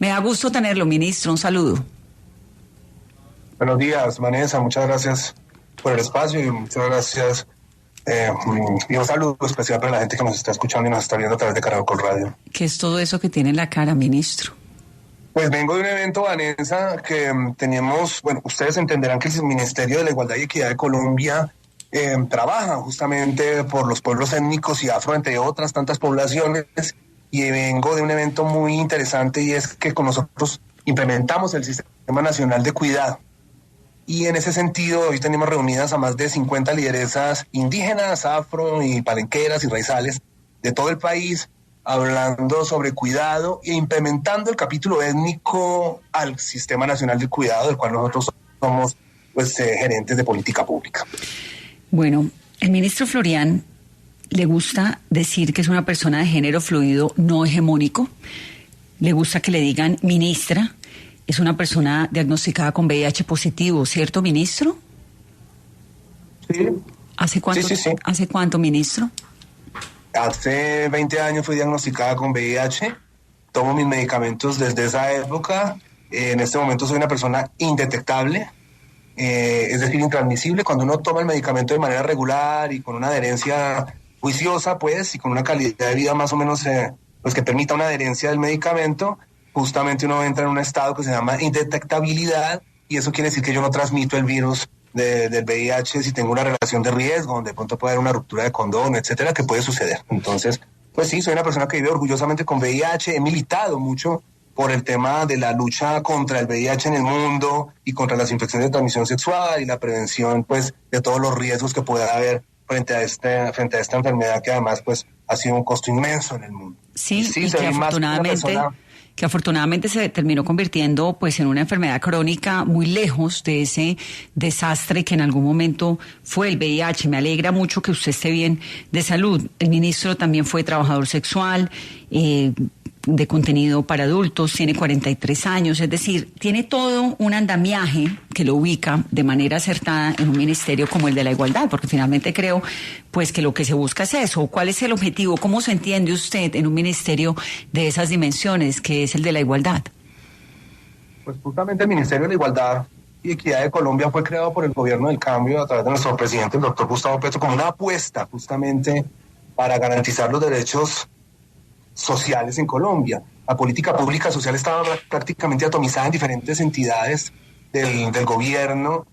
Me da gusto tenerlo, ministro. Un saludo. Buenos días, Vanessa. Muchas gracias por el espacio y muchas gracias. Y un saludo especial para la gente que nos está escuchando y nos está viendo a través de Caracol Radio. ¿Qué es todo eso que tiene en la cara, ministro? Pues vengo de un evento, Vanessa, que teníamos, bueno, ustedes entenderán que el Ministerio de la Igualdad y Equidad de Colombia trabaja justamente por los pueblos étnicos y afro, entre otras tantas poblaciones, y vengo de un evento muy interesante y es que con nosotros implementamos el Sistema Nacional de Cuidado. Y en ese sentido, hoy tenemos reunidas a más de 50 lideresas indígenas, afro y palenqueras y raizales de todo el país, hablando sobre cuidado e implementando el capítulo étnico al Sistema Nacional de Cuidado, del cual nosotros somos gerentes de política pública. Bueno, el ministro Florian le gusta decir que es una persona de género fluido no hegemónico, le gusta que le digan ministra. Es una persona diagnosticada con VIH positivo, ¿cierto, ministro? Sí. ¿Hace cuánto, sí. ¿Hace cuánto, ministro? Hace 20 años fui diagnosticada con VIH. Tomo mis medicamentos desde esa época. En este momento soy una persona indetectable, es decir, intransmisible. Cuando uno toma el medicamento de manera regular y con una adherencia juiciosa, pues, y con una calidad de vida más o menos pues que permita una adherencia del medicamento, justamente uno entra en un estado que se llama indetectabilidad, y eso quiere decir que yo no transmito el virus del VIH si tengo una relación de riesgo, donde de pronto puede haber una ruptura de condón, etcétera, que puede suceder. Entonces, pues sí, soy una persona que vive orgullosamente con VIH, he militado mucho por el tema de la lucha contra el VIH en el mundo y contra las infecciones de transmisión sexual y la prevención, pues, de todos los riesgos que pueda haber frente a esta enfermedad que además, pues, ha sido un costo inmenso en el mundo. Sí, y que afortunadamente se terminó convirtiendo pues en una enfermedad crónica muy lejos de ese desastre que en algún momento fue el VIH. Me alegra mucho que usted esté bien de salud. El ministro también fue trabajador sexual, de contenido para adultos, tiene 43 años, es decir, tiene todo un andamiaje que lo ubica de manera acertada en un ministerio como el de la igualdad, porque finalmente creo pues que lo que se busca es eso. ¿Cuál es el objetivo? ¿Cómo se entiende usted en un ministerio de esas dimensiones que es el de la igualdad? Pues justamente el Ministerio de la Igualdad y Equidad de Colombia fue creado por el Gobierno del Cambio a través de nuestro presidente, el doctor Gustavo Petro, como una apuesta justamente para garantizar los derechos sociales en Colombia. La política pública social estaba prácticamente atomizada en diferentes entidades del gobierno,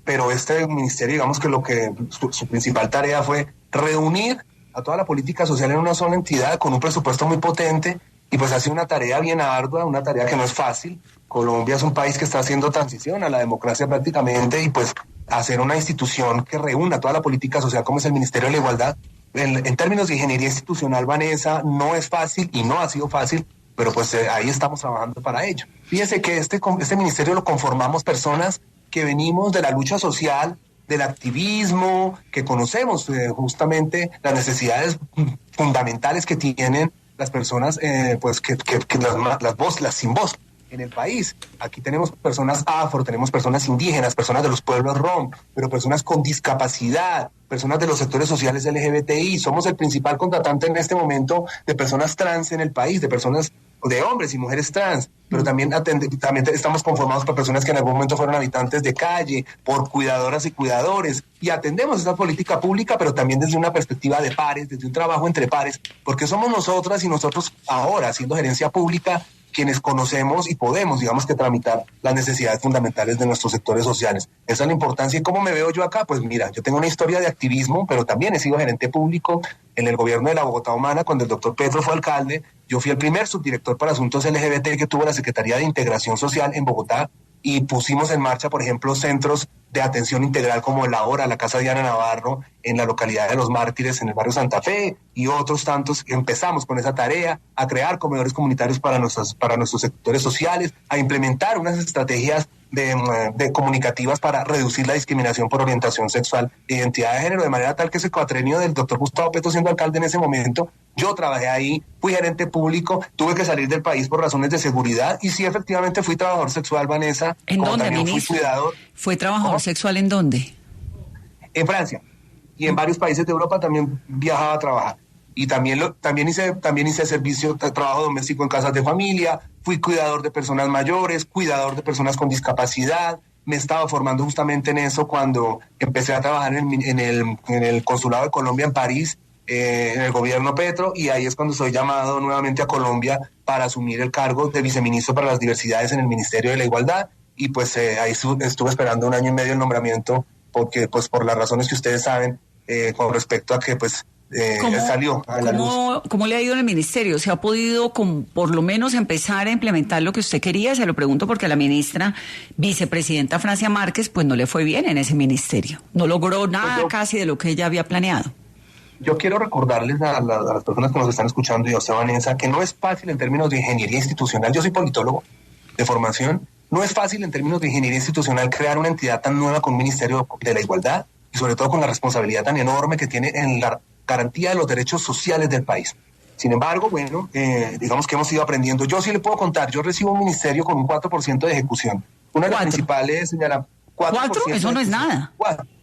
pero este ministerio, digamos que su principal tarea fue reunir a toda la política social en una sola entidad con un presupuesto muy potente, y pues ha sido una tarea bien ardua, una tarea que no es fácil. Colombia es un país que está haciendo transición a la democracia prácticamente, y pues hacer una institución que reúna toda la política social como es el Ministerio de la Igualdad, en términos de ingeniería institucional, Vanessa, no es fácil y no ha sido fácil, pero pues ahí estamos trabajando para ello. Fíjese que este ministerio lo conformamos personas que venimos de la lucha social, del activismo, que conocemos justamente las necesidades fundamentales que tienen las personas, pues que las sin voz en el país. Aquí tenemos personas afro, tenemos personas indígenas, personas de los pueblos rom, pero personas con discapacidad, personas de los sectores sociales LGBTI. Somos el principal contratante en este momento de personas trans en el país, de hombres y mujeres trans, pero también estamos conformados por personas que en algún momento fueron habitantes de calle, por cuidadoras y cuidadores, y atendemos esa política pública, pero también desde una perspectiva de pares, desde un trabajo entre pares, porque somos nosotras y nosotros ahora, haciendo gerencia pública, quienes conocemos y podemos, digamos, que tramitar las necesidades fundamentales de nuestros sectores sociales. Esa es la importancia. ¿Y cómo me veo yo acá? Pues mira, yo tengo una historia de activismo, pero también he sido gerente público en el gobierno de la Bogotá Humana. Cuando el doctor Petro fue alcalde, yo fui el primer subdirector para asuntos LGBT que tuvo la Secretaría de Integración Social en Bogotá, y pusimos en marcha, por ejemplo, centros de atención integral como la Hora, la Casa Diana Navarro, en la localidad de Los Mártires, en el barrio Santa Fe, y otros tantos. Empezamos con esa tarea, a crear comedores comunitarios para nuestros sectores sociales, a implementar unas estrategias de comunicativas para reducir la discriminación por orientación sexual e identidad de género, de manera tal que ese cuatrenio del doctor Gustavo Petro, siendo alcalde en ese momento, yo trabajé ahí, fui gerente público, tuve que salir del país por razones de seguridad, y sí, efectivamente fui trabajador sexual, Vanessa. ¿En dónde, ministro? Fui cuidador. ¿Fue trabajador sexual en dónde? En Francia, y en varios países de Europa también viajaba a trabajar. Y también hice servicio, trabajo doméstico en casas de familia, fui cuidador de personas mayores, cuidador de personas con discapacidad. Me estaba formando justamente en eso cuando empecé a trabajar en el Consulado de Colombia en París, en el gobierno Petro, y ahí es cuando soy llamado nuevamente a Colombia para asumir el cargo de viceministro para las diversidades en el Ministerio de la Igualdad, y pues ahí estuve esperando 1 año y medio el nombramiento, porque pues por las razones que ustedes saben, con respecto a que pues salió a la luz. ¿Cómo le ha ido en el ministerio? ¿Se ha podido por lo menos empezar a implementar lo que usted quería? Se lo pregunto porque a la ministra vicepresidenta Francia Márquez pues no le fue bien en ese ministerio. No logró nada casi de lo que ella había planeado. Yo quiero recordarles a las personas que nos están escuchando y a usted, Vanessa, que no es fácil en términos de ingeniería institucional. Yo soy politólogo de formación. No es fácil en términos de ingeniería institucional crear una entidad tan nueva con un Ministerio de la Igualdad y sobre todo con la responsabilidad tan enorme que tiene en la garantía de los derechos sociales del país. Sin embargo, bueno, digamos que hemos ido aprendiendo. Yo sí le puedo contar, yo recibo un ministerio con un 4% de ejecución. Una de las principales, señora... ¿4%? Eso no es nada.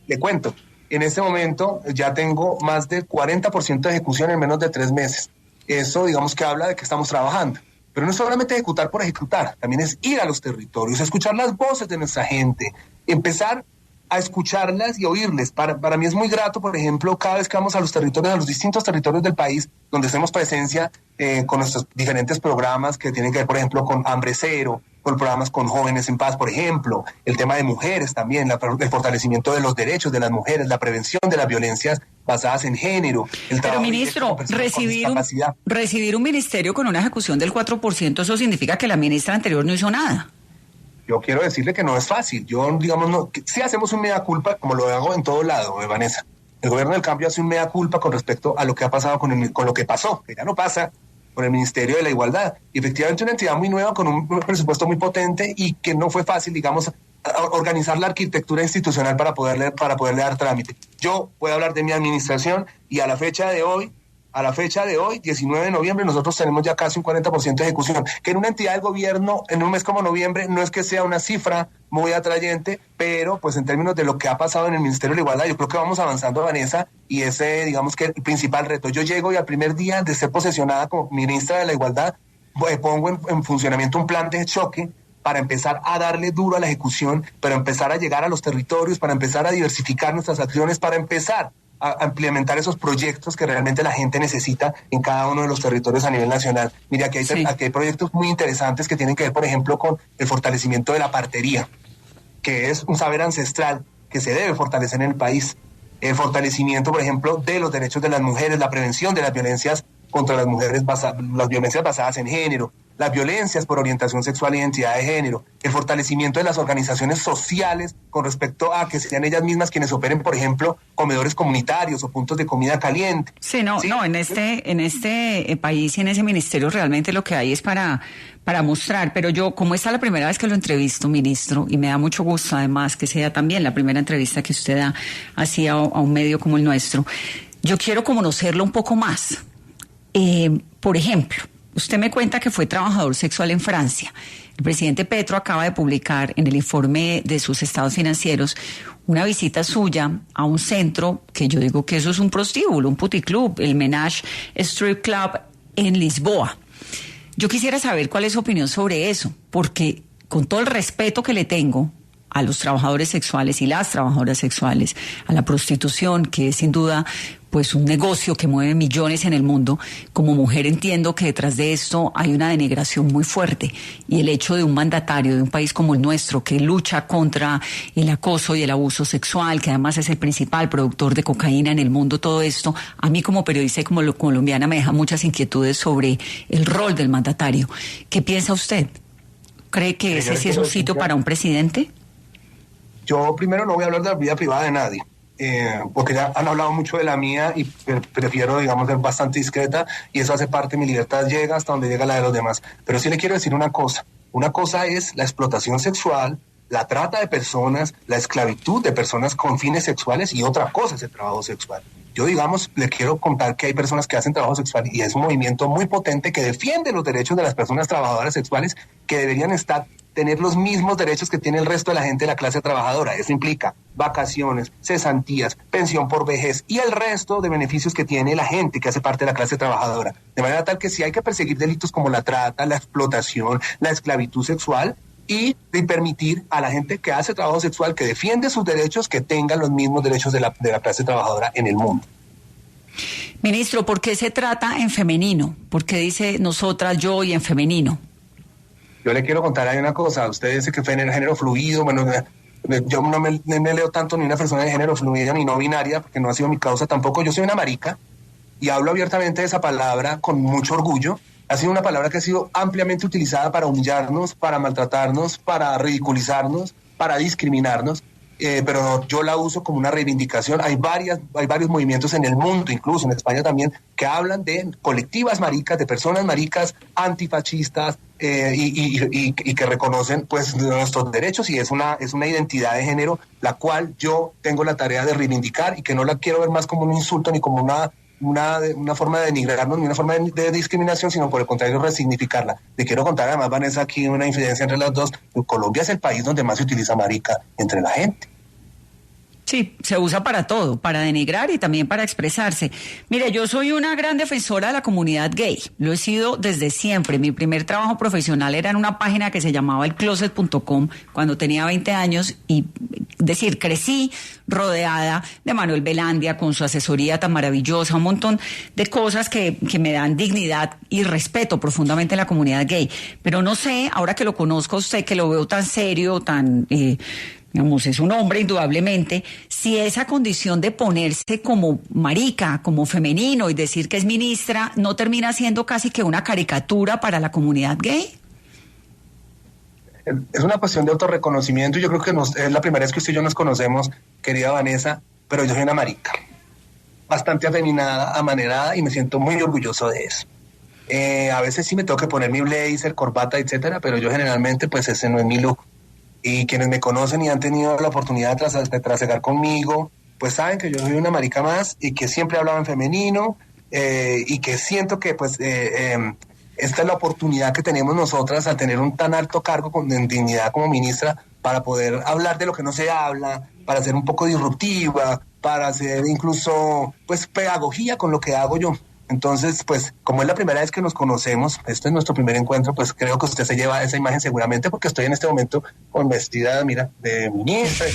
Le cuento. En este momento ya tengo más del 40% de ejecución en menos de 3 meses. Eso, digamos que habla de que estamos trabajando. Pero no es solamente ejecutar por ejecutar, también es ir a los territorios, escuchar las voces de nuestra gente, empezar a escucharlas y oírles. Para mí es muy grato, por ejemplo, cada vez que vamos a los territorios, a los distintos territorios del país, donde hacemos presencia con nuestros diferentes programas que tienen que ver, por ejemplo, con Hambre Cero, con programas con Jóvenes en Paz, por ejemplo, el tema de mujeres también, el fortalecimiento de los derechos de las mujeres, la prevención de las violencias basadas en género. Pero, ministro, recibir un ministerio con una ejecución del 4%, eso significa que la ministra anterior no hizo nada. Yo quiero decirle que no es fácil. Yo, digamos, no, sí hacemos un mea culpa, como lo hago en todo lado, Vanessa. El gobierno del cambio hace un mea culpa con respecto a lo que ha pasado con lo que pasó, que ya no pasa, con el Ministerio de la Igualdad. Y efectivamente una entidad muy nueva, con un presupuesto muy potente y que no fue fácil, digamos, organizar la arquitectura institucional para poderle dar trámite. Yo puedo hablar de mi administración y a la fecha de hoy, 19 de noviembre, nosotros tenemos ya casi un 40% de ejecución, que en una entidad del gobierno, en un mes como noviembre, no es que sea una cifra muy atrayente, pero pues en términos de lo que ha pasado en el Ministerio de la Igualdad, yo creo que vamos avanzando, Vanessa, y ese, digamos que el principal reto. Yo llego y al primer día de ser posesionada como ministra de la Igualdad, pongo en funcionamiento un plan de choque para empezar a darle duro a la ejecución, para empezar a llegar a los territorios, para empezar a diversificar nuestras acciones, para empezar a implementar esos proyectos que realmente la gente necesita en cada uno de los territorios a nivel nacional. Mira, aquí hay proyectos muy interesantes que tienen que ver, por ejemplo, con el fortalecimiento de la partería, que es un saber ancestral que se debe fortalecer en el país. El fortalecimiento, por ejemplo, de los derechos de las mujeres, la prevención de las violencias contra las mujeres, las violencias basadas en género, las violencias por orientación sexual e identidad de género, el fortalecimiento de las organizaciones sociales con respecto a que sean ellas mismas quienes operen, por ejemplo, comedores comunitarios o puntos de comida caliente. En este país y en ese ministerio realmente lo que hay es para mostrar, pero yo, como esta es la primera vez que lo entrevisto, ministro, y me da mucho gusto además que sea también la primera entrevista que usted da así a un medio como el nuestro, yo quiero conocerlo un poco más. Por ejemplo, usted me cuenta que fue trabajador sexual en Francia. El presidente Petro acaba de publicar en el informe de sus estados financieros una visita suya a un centro que yo digo que eso es un prostíbulo, un puticlub, el Menage Strip Club en Lisboa. Yo quisiera saber cuál es su opinión sobre eso, porque con todo el respeto que le tengo a los trabajadores sexuales y las trabajadoras sexuales, a la prostitución, que es sin duda pues un negocio que mueve millones en el mundo, como mujer entiendo que detrás de esto hay una denegación muy fuerte, y el hecho de un mandatario de un país como el nuestro que lucha contra el acoso y el abuso sexual, que además es el principal productor de cocaína en el mundo, todo esto, a mí como periodista y como colombiana me deja muchas inquietudes sobre el rol del mandatario. ¿Qué piensa usted? ¿Cree que ese sí es un sitio para un presidente? Yo primero no voy a hablar de la vida privada de nadie, porque ya han hablado mucho de la mía y prefiero, digamos, ser bastante discreta, y eso hace parte de mi libertad, llega hasta donde llega la de los demás. Pero sí le quiero decir una cosa es la explotación sexual, la trata de personas, la esclavitud de personas con fines sexuales, y otra cosa es el trabajo sexual. Yo, digamos, le quiero contar que hay personas que hacen trabajo sexual y es un movimiento muy potente que defiende los derechos de las personas trabajadoras sexuales que deberían estar tener los mismos derechos que tiene el resto de la gente de la clase trabajadora. Eso implica vacaciones, cesantías, pensión por vejez y el resto de beneficios que tiene la gente que hace parte de la clase trabajadora. De manera tal que si hay que perseguir delitos como la trata, la explotación, la esclavitud sexual, y permitir a la gente que hace trabajo sexual, que defiende sus derechos, que tengan los mismos derechos de la clase trabajadora en el mundo. Ministro, ¿por qué se trata en femenino? ¿Por qué dice nosotras, yo y en femenino? Yo le quiero contar ahí una cosa. Usted dice que fue en el género fluido. Bueno, yo no me leo tanto ni una persona de género fluido ni no binaria, porque no ha sido mi causa tampoco. Yo soy una marica y hablo abiertamente de esa palabra con mucho orgullo. Ha sido una palabra que ha sido ampliamente utilizada para humillarnos, para maltratarnos, para ridiculizarnos, para discriminarnos. Pero yo la uso como una reivindicación. Hay varios movimientos en el mundo, incluso en España también, que hablan de colectivas maricas, de personas maricas antifascistas y que reconocen pues nuestros derechos, y es una identidad de género la cual yo tengo la tarea de reivindicar y que no la quiero ver más como un insulto ni como una forma de denigrarnos ni una forma de discriminación, sino por el contrario resignificarla. Le quiero contar además, Vanessa, aquí una incidencia entre las dos. Colombia es el país donde más se utiliza marica entre la gente. Sí, se usa para todo, para denigrar y también para expresarse. Mire, yo soy una gran defensora de la comunidad gay, lo he sido desde siempre. Mi primer trabajo profesional era en una página que se llamaba elcloset.com cuando tenía 20 años y, crecí rodeada de Manuel Velandia con su asesoría tan maravillosa, un montón de cosas que me dan dignidad y respeto profundamente a la comunidad gay. Pero no sé, ahora que lo conozco a usted, que lo veo tan serio, tan... digamos, es un hombre indudablemente, si esa condición de ponerse como marica, como femenino y decir que es ministra, ¿no termina siendo casi que una caricatura para la comunidad gay? Es una cuestión de autorreconocimiento. Yo creo que es la primera vez que usted y yo nos conocemos, querida Vanessa, pero yo soy una marica, bastante afeminada, amanerada, y me siento muy orgulloso de eso. A veces sí me tengo que poner mi blazer, corbata, etcétera, pero yo generalmente pues ese no es mi look. Y quienes me conocen y han tenido la oportunidad de trasegar conmigo, pues saben que yo soy una marica más y que siempre he hablado en femenino, y que siento que pues esta es la oportunidad que tenemos nosotras al tener un tan alto cargo en dignidad como ministra, para poder hablar de lo que no se habla, para ser un poco disruptiva, para hacer incluso pues pedagogía con lo que hago yo. Entonces, pues, como es la primera vez que nos conocemos, este es nuestro primer encuentro, pues creo que usted se lleva esa imagen seguramente, porque estoy en este momento con vestida, mira, de ministra,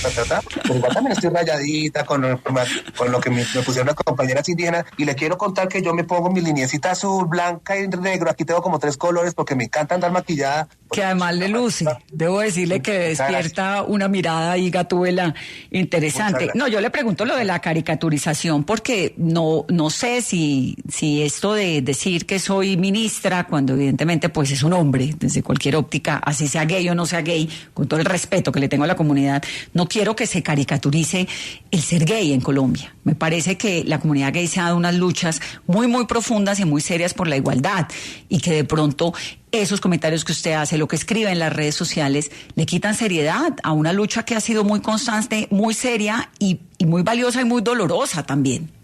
pero igual también estoy rayadita con lo que me pusieron las compañeras indígenas, y le quiero contar que yo me pongo mi lineecita azul, blanca y negro, aquí tengo como 3 colores, porque me encanta andar maquillada. Que además le luce, debo decirle que despierta una mirada y gatúbela interesante. No, yo le pregunto lo de la caricaturización, porque no sé si esto de decir que soy ministra, cuando evidentemente pues es un hombre, desde cualquier óptica, así sea gay o no sea gay, con todo el respeto que le tengo a la comunidad, no quiero que se caricaturice el ser gay en Colombia. Me parece que la comunidad gay se ha dado unas luchas muy, muy profundas y muy serias por la igualdad, y que de pronto esos comentarios que usted hace, lo que escribe en las redes sociales, le quitan seriedad a una lucha que ha sido muy constante, muy seria y muy valiosa y muy dolorosa también.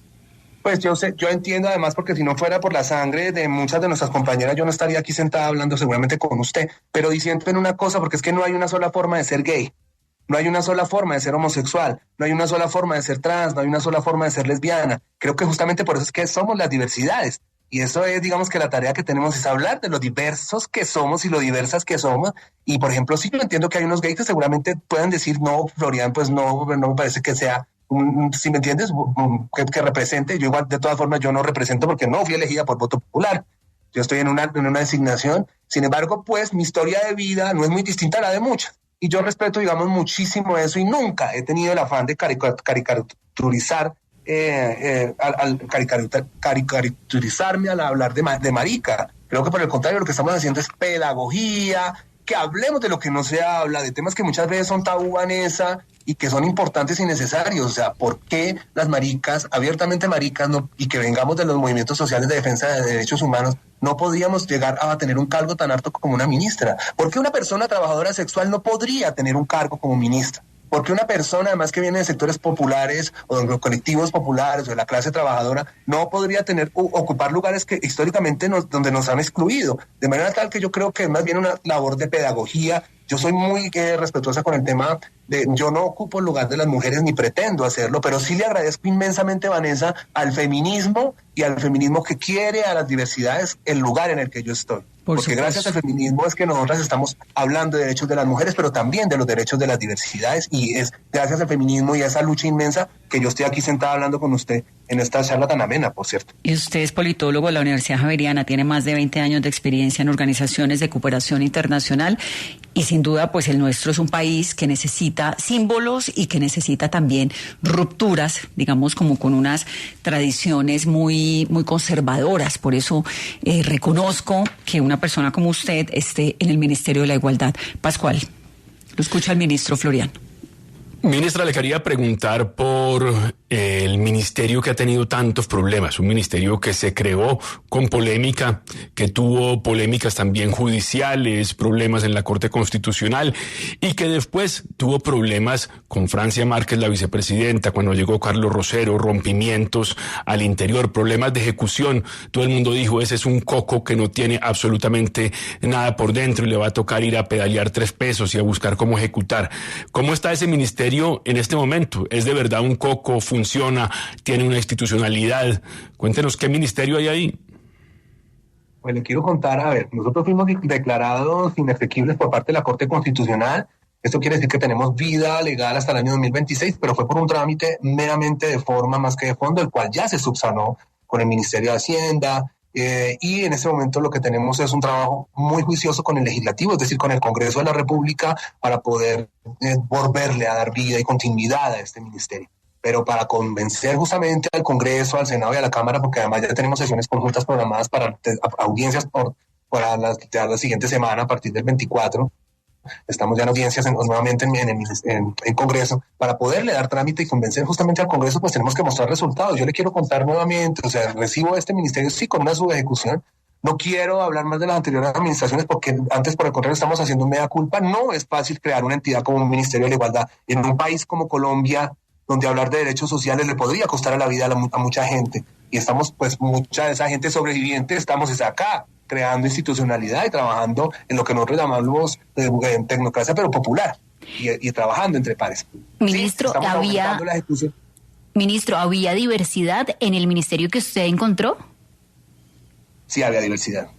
Pues yo entiendo, además, porque si no fuera por la sangre de muchas de nuestras compañeras, yo no estaría aquí sentada hablando seguramente con usted, pero diciendo en una cosa, porque es que no hay una sola forma de ser gay, no hay una sola forma de ser homosexual, no hay una sola forma de ser trans, no hay una sola forma de ser lesbiana. Creo que justamente por eso es que somos las diversidades. Y eso es, digamos, que la tarea que tenemos es hablar de lo diversos que somos y lo diversas que somos. Y, por ejemplo, sí, yo entiendo que hay unos gays que seguramente puedan decir, no, Florian, pues no me parece que sea, si me entiendes, que represente. Yo igual, de todas formas, yo no represento porque no fui elegida por voto popular. Yo estoy en una designación. Sin embargo, pues, mi historia de vida no es muy distinta a la de muchas. Y yo respeto, digamos, muchísimo eso, y nunca he tenido el afán de caricaturizar, al caricaturizarme al hablar de marica. Creo que por el contrario, lo que estamos haciendo es pedagogía, que hablemos de lo que no se habla, de temas que muchas veces son tabú, Vanessa, y que son importantes y necesarios. O sea, ¿por qué las maricas, abiertamente maricas, y que vengamos de los movimientos sociales de defensa de derechos humanos, no podíamos llegar a tener un cargo tan alto como una ministra? ¿Por qué una persona trabajadora sexual no podría tener un cargo como ministra? Porque una persona, además, que viene de sectores populares o de colectivos populares o de la clase trabajadora, no podría ocupar lugares que históricamente donde nos han excluido? De manera tal que yo creo que es más bien una labor de pedagogía Yo soy muy respetuosa con el tema de, yo no ocupo el lugar de las mujeres ni pretendo hacerlo, pero sí le agradezco inmensamente, Vanessa, al feminismo y al feminismo que quiere a las diversidades el lugar en el que yo estoy. Porque gracias al feminismo es que nosotras estamos hablando de derechos de las mujeres, pero también de los derechos de las diversidades, y es gracias al feminismo y a esa lucha inmensa que yo estoy aquí sentada hablando con usted en esta charla tan amena, por cierto. Y usted es politólogo de la Universidad Javeriana, tiene más de 20 años de experiencia en organizaciones de cooperación internacional, y sin duda pues el nuestro es un país que necesita símbolos y que necesita también rupturas, digamos como con unas tradiciones muy conservadoras. Por eso reconozco que una persona como usted esté en el Ministerio de la Igualdad. Pascual, lo escucha el ministro Floriano. Ministra, le quería preguntar por el ministerio que ha tenido tantos problemas, un ministerio que se creó con polémica, que tuvo polémicas también judiciales, problemas en la Corte Constitucional, y que después tuvo problemas con Francia Márquez, la vicepresidenta, cuando llegó Carlos Rosero, rompimientos al interior, problemas de ejecución. Todo el mundo dijo, ese es un coco que no tiene absolutamente nada por dentro y le va a tocar ir a pedalear 3 pesos y a buscar cómo ejecutar. ¿Cómo está ese ministerio en este momento? ¿Es de verdad un coco? ¿Funciona? ¿Tiene una institucionalidad? Cuéntenos qué ministerio hay ahí. Pues le quiero contar, a ver, nosotros fuimos declarados inexequibles por parte de la Corte Constitucional. Esto quiere decir que tenemos vida legal hasta el año 2026, pero fue por un trámite meramente de forma más que de fondo, el cual ya se subsanó con el Ministerio de Hacienda, y en este momento lo que tenemos es un trabajo muy juicioso con el Legislativo, es decir, con el Congreso de la República, para poder volverle a dar vida y continuidad a este ministerio. Pero para convencer justamente al Congreso, al Senado y a la Cámara, porque además ya tenemos sesiones conjuntas programadas para audiencias para la siguiente semana, a partir del 24, estamos ya en audiencias nuevamente en Congreso, para poderle dar trámite y convencer justamente al Congreso, pues tenemos que mostrar resultados. Yo le quiero contar nuevamente, o sea, recibo este ministerio sí con una subejecución. No quiero hablar más de las anteriores administraciones porque antes, por el contrario, estamos haciendo un mea culpa. No es fácil crear una entidad como un Ministerio de la Igualdad en un país como Colombia, donde hablar de derechos sociales le podría costar a la vida a mucha gente. Y estamos, pues, mucha de esa gente sobreviviente, estamos acá, creando institucionalidad y trabajando en lo que nosotros llamamos tecnocracia, pero popular, y trabajando entre pares. Ministro, ¿sí? Ministro, ¿había diversidad en el ministerio que usted encontró? Sí, había diversidad.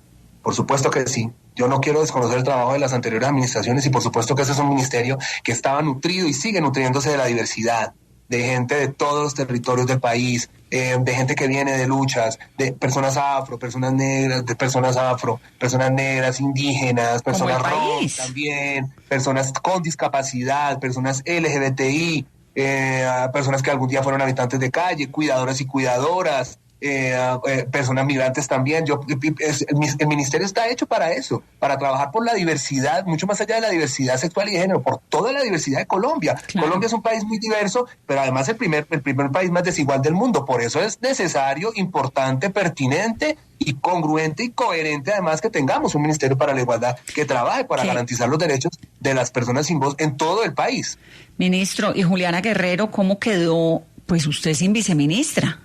Por supuesto que sí. Yo no quiero desconocer el trabajo de las anteriores administraciones, y por supuesto que ese es un ministerio que estaba nutrido y sigue nutriéndose de la diversidad, de gente de todos los territorios del país, de gente que viene de luchas, de personas afro, personas negras, indígenas, personas rom también, personas con discapacidad, personas LGBTI, personas que algún día fueron habitantes de calle, cuidadoras y cuidadoras, personas migrantes también. El ministerio está hecho para eso, para trabajar por la diversidad, mucho más allá de la diversidad sexual y de género, por toda la diversidad de Colombia. Claro. Colombia es un país muy diverso, pero además el primer país más desigual del mundo. Por eso es necesario, importante, pertinente y congruente y coherente, además, que tengamos un Ministerio para la Igualdad que trabaje para garantizar los derechos de las personas sin voz en todo el país. Ministro, y Juliana Guerrero, ¿cómo quedó, pues, usted sin viceministra?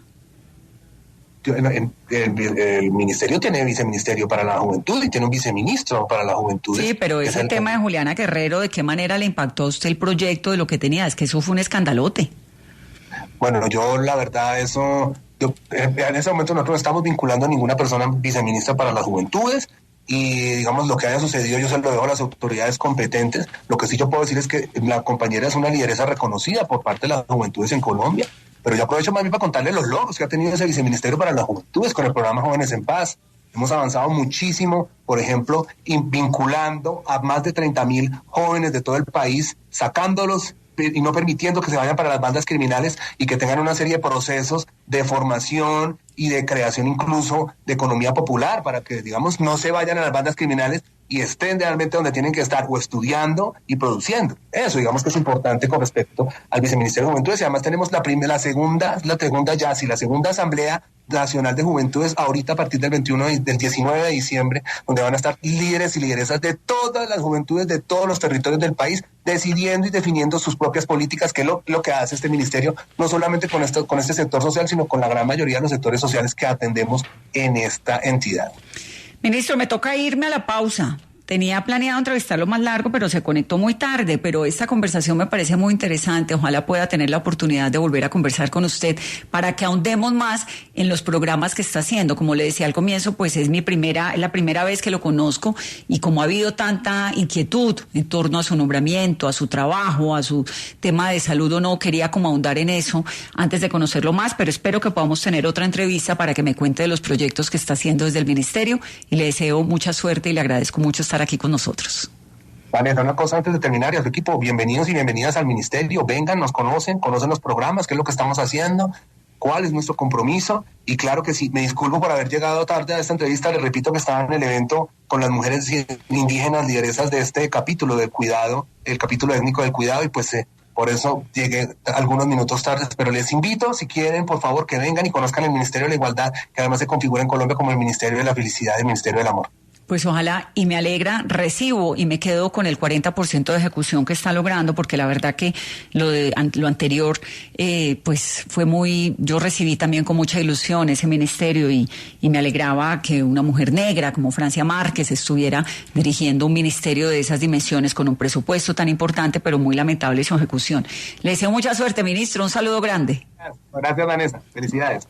El ministerio tiene viceministerio para la juventud y tiene un viceministro para la juventud. Sí, pero ese tema de Juliana Guerrero, ¿de qué manera le impactó a usted el proyecto de lo que tenía? Es que eso fue un escandalote. Bueno, yo la verdad en ese momento nosotros no estamos vinculando a ninguna persona viceministra para las juventudes, y digamos lo que haya sucedido yo se lo dejo a las autoridades competentes. Lo que sí yo puedo decir es que la compañera es una lideresa reconocida por parte de las juventudes en Colombia. Pero yo aprovecho más bien para contarles los logros que ha tenido ese viceministerio para las juventudes con el programa Jóvenes en Paz. Hemos avanzado muchísimo, por ejemplo, vinculando a más de 30,000 jóvenes de todo el país, sacándolos y no permitiendo que se vayan para las bandas criminales, y que tengan una serie de procesos de formación y de creación incluso de economía popular, para que, digamos, no se vayan a las bandas criminales y estén realmente donde tienen que estar, o estudiando y produciendo. Eso, digamos, que es importante con respecto al Viceministerio de Juventudes. Y además tenemos la segunda Asamblea Nacional de Juventudes ahorita a partir del 19 de diciembre, donde van a estar líderes y lideresas de todas las juventudes de todos los territorios del país, decidiendo y definiendo sus propias políticas, que es lo que hace este ministerio, no solamente con este sector social, sino con la gran mayoría de los sectores sociales que atendemos en esta entidad. Ministro, me toca irme a la pausa. tenía planeado entrevistarlo más largo, pero se conectó muy tarde, pero esta conversación me parece muy interesante. Ojalá pueda tener la oportunidad de volver a conversar con usted para que ahondemos más en los programas que está haciendo. Como le decía al comienzo, pues es la primera vez que lo conozco, y como ha habido tanta inquietud en torno a su nombramiento, a su trabajo, a su tema de salud o no, quería como ahondar en eso antes de conocerlo más, pero espero que podamos tener otra entrevista para que me cuente de los proyectos que está haciendo desde el ministerio, y le deseo mucha suerte y le agradezco mucho estar aquí con nosotros. Vanessa, una cosa antes de terminar, y a su equipo, bienvenidos y bienvenidas al ministerio. Vengan, nos conocen los programas, qué es lo que estamos haciendo, cuál es nuestro compromiso. Y claro que sí, me disculpo por haber llegado tarde a esta entrevista. Les repito que estaba en el evento con las mujeres indígenas lideresas de este capítulo del cuidado, el capítulo étnico del cuidado, y pues por eso llegué algunos minutos tarde, pero les invito, si quieren, por favor, que vengan y conozcan el Ministerio de la Igualdad, que además se configura en Colombia como el Ministerio de la Felicidad y el Ministerio del Amor. Pues ojalá, y me alegra, recibo y me quedo con el 40% de ejecución que está logrando, porque la verdad que lo anterior, pues fue yo recibí también con mucha ilusión ese ministerio, y me alegraba que una mujer negra como Francia Márquez estuviera dirigiendo un ministerio de esas dimensiones con un presupuesto tan importante, pero muy lamentable su ejecución. Le deseo mucha suerte, ministro, un saludo grande. Gracias, Vanessa. Felicidades.